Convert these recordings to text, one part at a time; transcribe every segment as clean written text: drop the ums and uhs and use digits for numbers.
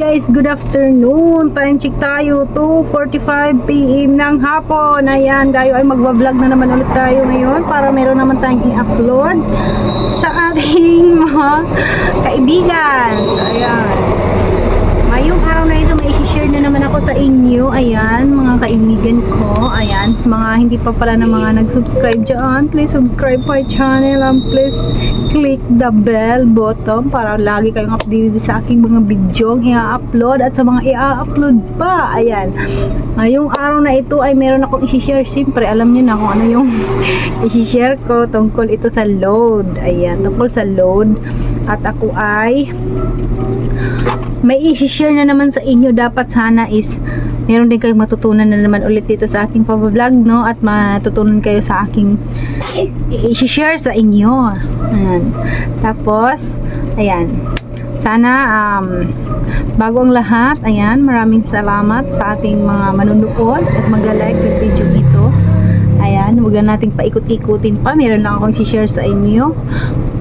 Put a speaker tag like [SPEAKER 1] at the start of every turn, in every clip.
[SPEAKER 1] Guys, good afternoon. Time check tayo, 2:45 PM ng hapon. Ayan, tayo ay magbablog na naman ulit tayo ngayon para meron naman tayong i-upload sa ating mga kaibigan. So, ayan. Ngayong araw na ito, may i-share na naman ako sa inyo. Ayan, mga kaibigan ko. Ayan, mga hindi pa pala na mga nag-subscribe dyan. Please subscribe my channel and please click the bell button para lagi kayong updated sa aking mga video i-upload at sa mga i-upload pa. Ayan, ngayong araw na ito ay meron akong i-share. Siyempre, alam nyo na kung ano yung i-share ko tungkol ito sa load. Ayan, tungkol sa load. At ako ay may i-share na naman sa inyo. Dapat sana is meron din kayong matutunan na naman ulit dito sa aking pag-vlog, no? At matutunan kayo sa aking i-share sa inyo. Ayan. Tapos, ayan. Sana, bago ang lahat, ayan, maraming salamat sa ating mga manunood at mag-like ng video ito. Ayan, huwag na nating paikot-ikutin pa. Meron lang akong i-share sa inyo.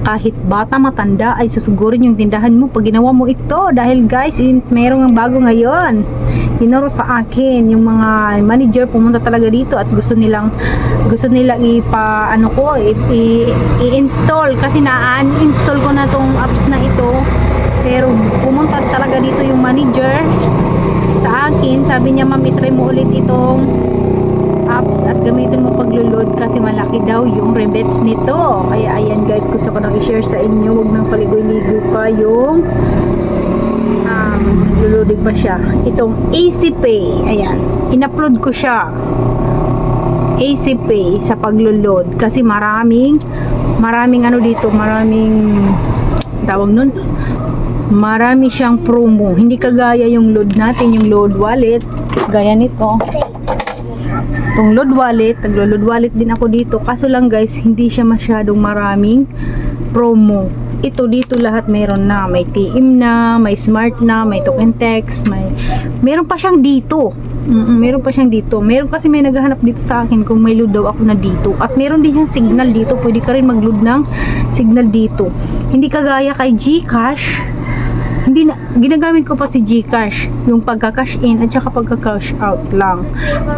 [SPEAKER 1] Kahit bata, matanda, ay susugurin yung tindahan mo pag ginawa mo ito. Dahil guys, merong bago ngayon. Tinuro sa akin yung mga manager, pumunta talaga dito at gusto nilang i-install kasi na-uninstall ko na tong apps na ito. Pero pumunta talaga dito yung manager sa akin. Sabi niya, ma'am, itry mo ulit itong apps at gamitin mo paglo-load kasi malaki daw yung rebits nito. Kaya ayan guys, gusto ko nang i-share sa inyo. Huwag nang paligoy-ligoy pa yung naglo-loading pa siya. Itong EasyPay, ayan, in-upload ko siya, EasyPay, sa paglo-load kasi maraming ano dito, maraming tawag nun, marami siyang promo. Hindi kagaya yung load natin, yung load wallet, gaya nito. Itong load wallet, naglo-load wallet din ako dito. Kaso lang guys, hindi siya masyadong maraming promo. Ito dito lahat meron na. May TM na, may smart na, may token text, meron pa siyang dito. Meron pa siyang dito. Meron kasi may naghahanap dito sa akin kung may load daw ako na dito. At meron din siyang signal dito. Pwede ka rin mag-load ng signal dito. Hindi kagaya kay GCash. Hindi na, ginagamit ko pa si GCash, yung pagka-cash in at saka pagka-cash out lang.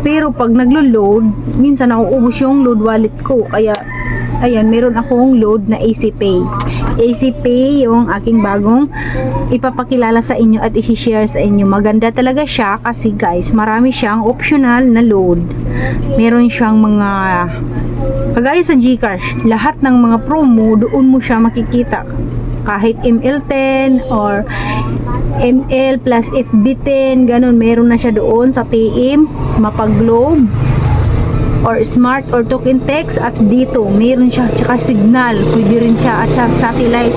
[SPEAKER 1] Pero pag naglo-load, minsan nauubos yung load wallet ko. Kaya ayan, meron akong load na EasyPay. EasyPay yung aking bagong ipapakilala sa inyo at i-share sa inyo. Maganda talaga siya kasi guys, marami siyang optional na load. Meron siyang mga kagaya sa GCash, lahat ng mga promo doon mo siya makikita. Kahit ML10 or ML plus FB10, ganun, meron na siya doon sa TM, mapag-globe or smart or token text. At dito meron siya, tsaka signal, pwede rin siya, at sa satellite,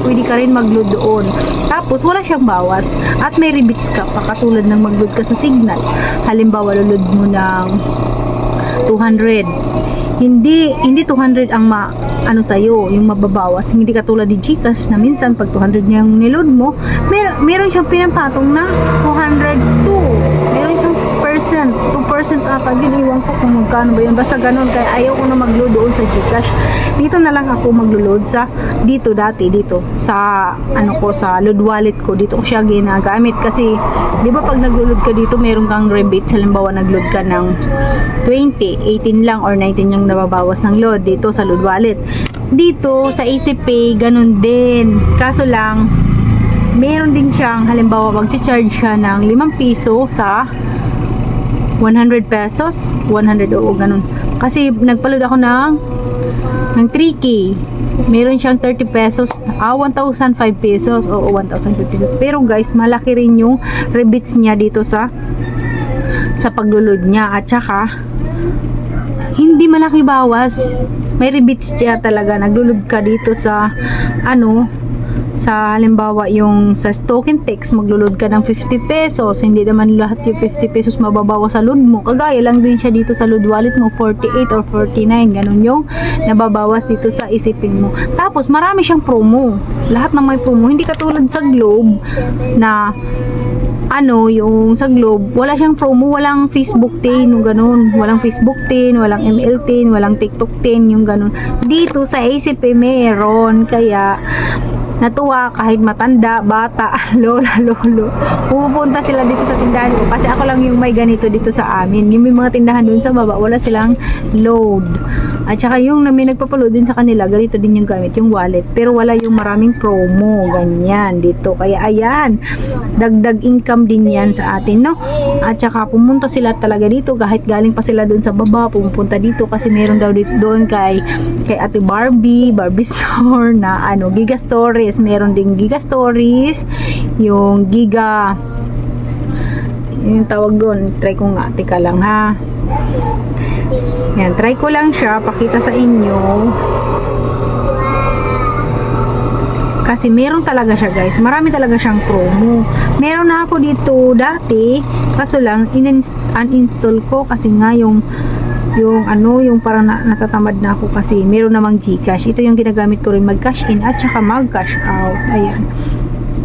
[SPEAKER 1] pwede ka rin mag-load doon. Tapos wala siyang bawas at may rebates ka pa, katulad ng mag-load ka sa signal. Halimbawa, load mo ng 200, hindi 200 ang sa'yo, yung mababawas. Hindi katulad ni GCash na minsan pag 200 niyang niload mo, meron siyang pinapatong na 202. Meron siyang 2% ata. Iwan ko kung magkano ba yun. Basta ganun. Kaya ayaw ko na mag-load doon sa GCash. Dito na lang ako mag-load sa dito sa sa load wallet ko. Dito ko siya ginagamit kasi di ba pag nag-load ka dito, meron kang rebate. Halimbawa nag-load ka ng 20, 18 lang or 19 yung nababawas ng load dito sa load wallet. Dito sa EasyPay, ganun din. Kaso lang, meron din siyang, halimbawa, mag-charge siya ng 5 piso sa 100 pesos. 100, oo, ganun. Kasi nagpaload ako ng 3K. Meron siyang 30 pesos, 1,005 pesos. Oo, 1,005 pesos. Pero guys, malaki rin yung rebates niya dito sa paglulod niya. At saka, hindi malaki bawas. May rebates siya talaga. Naglulod ka dito sa sa halimbawa yung sa token text, maglulod ka ng 50 pesos. Hindi naman lahat yung 50 pesos mababawas sa load mo. Kagaya lang din siya dito sa load wallet mo, 48 or 49. Ganun yung nababawas dito sa isipin mo. Tapos marami siyang promo. Lahat ng may promo. Hindi katulad sa Globe na yung sa Globe, wala siyang promo, walang Facebook 10, yung ganun. Walang Facebook 10, walang ML 10, walang TikTok 10, yung ganun. Dito sa ACP meron. Kaya natuwa kahit matanda, bata, lola, lolo. Pupunta sila dito sa tindahan ko kasi ako lang yung may ganito dito sa amin. Yung may mga tindahan doon sa baba, wala silang load. At saka yung may nagpapaload din sa kanila, ganito din yung gamit, yung wallet. Pero wala yung maraming promo, ganyan dito. Kaya ayan, dagdag income din yan sa atin, no? At saka pumunta sila talaga dito kahit galing pa sila doon sa baba, pumunta dito kasi meron daw dito doon kay Ate Barbie Store na ano, Giga Stories. Meron ding Giga Stories, yung Giga, yung tawag doon, try ko nga, tika lang ha. Yan, try ko lang siya, pakita sa inyo. Kasi meron talaga siya guys, marami talaga siyang promo. Meron na ako dito dati, kaso lang uninstall ko kasi nga yung parang natatamad na ako kasi meron namang GCash. Ito yung ginagamit ko rin mag-cash in at saka mag-cash out. Ayan.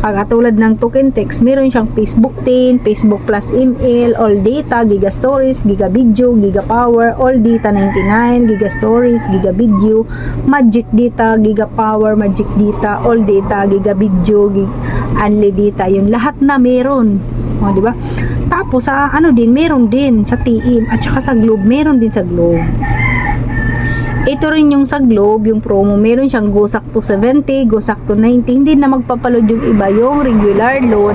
[SPEAKER 1] Katulad ng Token Text, meron siyang Facebook 10, Facebook Plus email, All Data, Giga Stories, Giga Video, Giga Power, All Data 99, Giga Stories, Giga Video, Magic Data, Giga Power, Magic Data, All Data, Giga Video, Unli Data. Yun lahat na meron. O, di ba? Tapos sa meron din sa TM at saka sa Globe, meron din sa Globe. Ito rin yung sa Globe, yung promo, meron siyang Go Sakto 70, Go Sakto 90, hindi na magpapaload yung iba, yung regular load,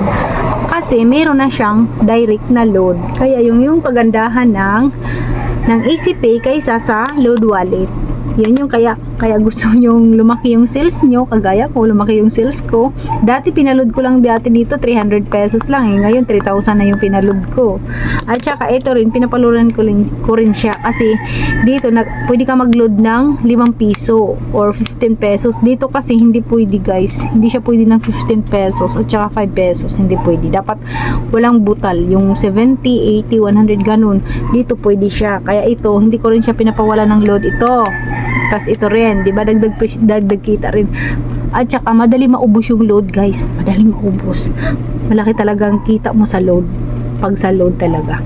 [SPEAKER 1] kasi meron na siyang direct na load. Kaya yung kagandahan ng EasyPay kaysa sa load wallet. Yan yung kaya gusto nyong lumaki yung sales nyo, kagaya ko, lumaki yung sales ko. Dati pinaload ko lang dito 300 pesos lang, ngayon 3,000 na yung pinaload ko. At saka ito rin, pinapaloadan ko rin siya kasi dito pwede ka mag-load ng 5 piso or 15 pesos. Dito kasi hindi pwede guys, hindi siya pwede ng 15 pesos at saka 5 pesos, hindi pwede. Dapat walang butal, yung 70, 80, 100 ganun. Dito pwede siya, kaya ito, hindi ko rin siya pinapawala ng load ito. Tapos ito rin, di ba, dagdag kita rin. At saka madali maubos yung load guys, madali maubos. Malaki talagang kita mo sa load, pag sa load talaga.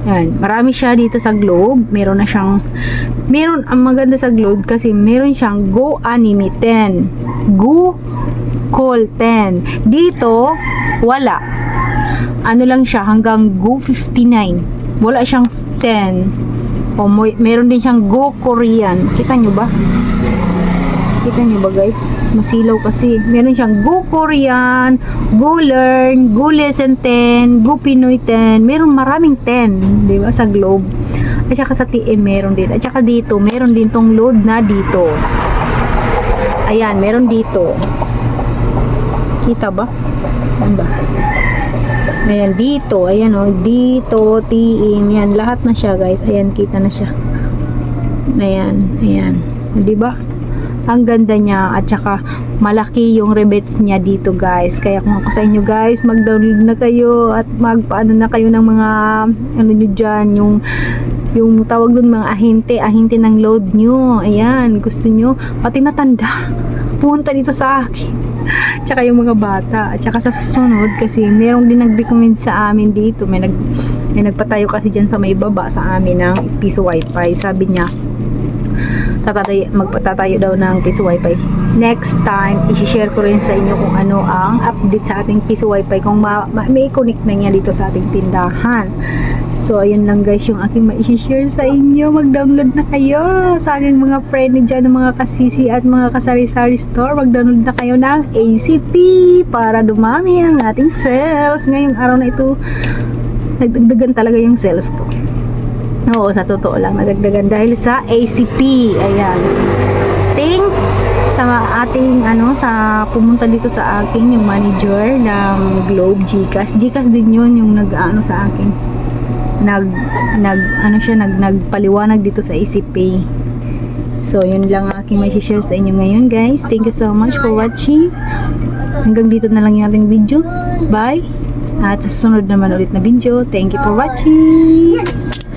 [SPEAKER 1] Yan, marami siya dito sa Globe. Meron ang maganda sa Globe kasi meron siyang Go Anime 10, Go Call 10. Dito wala, ano lang siya, hanggang Go 59, wala siyang 10. O, meron din siyang Go Korean. Kita nyo ba? Kita nyo ba guys? Masilaw kasi. Meron siyang Go Korean, Go Learn, Go Lesson 10, Go Pinoy 10. Meron maraming 10, di ba, sa Globe. At saka sa TM meron din. At saka dito, meron din tong load na dito. Ayan, meron dito. Kita ba? Ano ba? Ayan, dito. Ayan o. Dito, TM. Yan. Lahat na siya, guys. Ayan, kita na siya. Ayan. Ayan. Diba? Ang ganda niya. At saka, malaki yung rebates niya dito, guys. Kaya kung ako sa inyo, guys, mag-download na kayo at magpaano na kayo ng mga ano nyo dyan, yung tawag dun, mga ahente ng load nyo. Ayan. Gusto nyo. Pati matanda. Punta dito sa akin. Tsaka yung mga bata. At saka sa susunod, kasi merong din nag-recommend sa amin dito. May nagpatayo kasi dyan sa may baba sa amin ng piso wifi. Sabi niya, magpatatayo daw ng piso wifi. Next time, i-share ko rin sa inyo kung ano ang update sa ating piso wifi, kung may connect na niya dito sa ating tindahan. So, ayun lang guys yung aking ma-share sa inyo. Mag-download na kayo sa aking mga friend dyan, ng mga kasisi at mga kasari-sari store. Mag-download na kayo ng ACP para dumami ang ating sales. Ngayong araw na ito, nagdagdagan talaga yung sales ko. Oo, sa totoo lang, nagdagdagan dahil sa ACP. Ayan. Thanks sa ating sa pumunta dito sa akin, yung manager ng Globe, GCash din yun yung sa akin. Nagpaliwanag dito sa EasyPay. So, yun lang aking may share sa inyo ngayon, guys. Thank you so much for watching. Hanggang dito na lang yung ating video. Bye! At sa susunod naman ulit na video. Thank you for watching! Yes!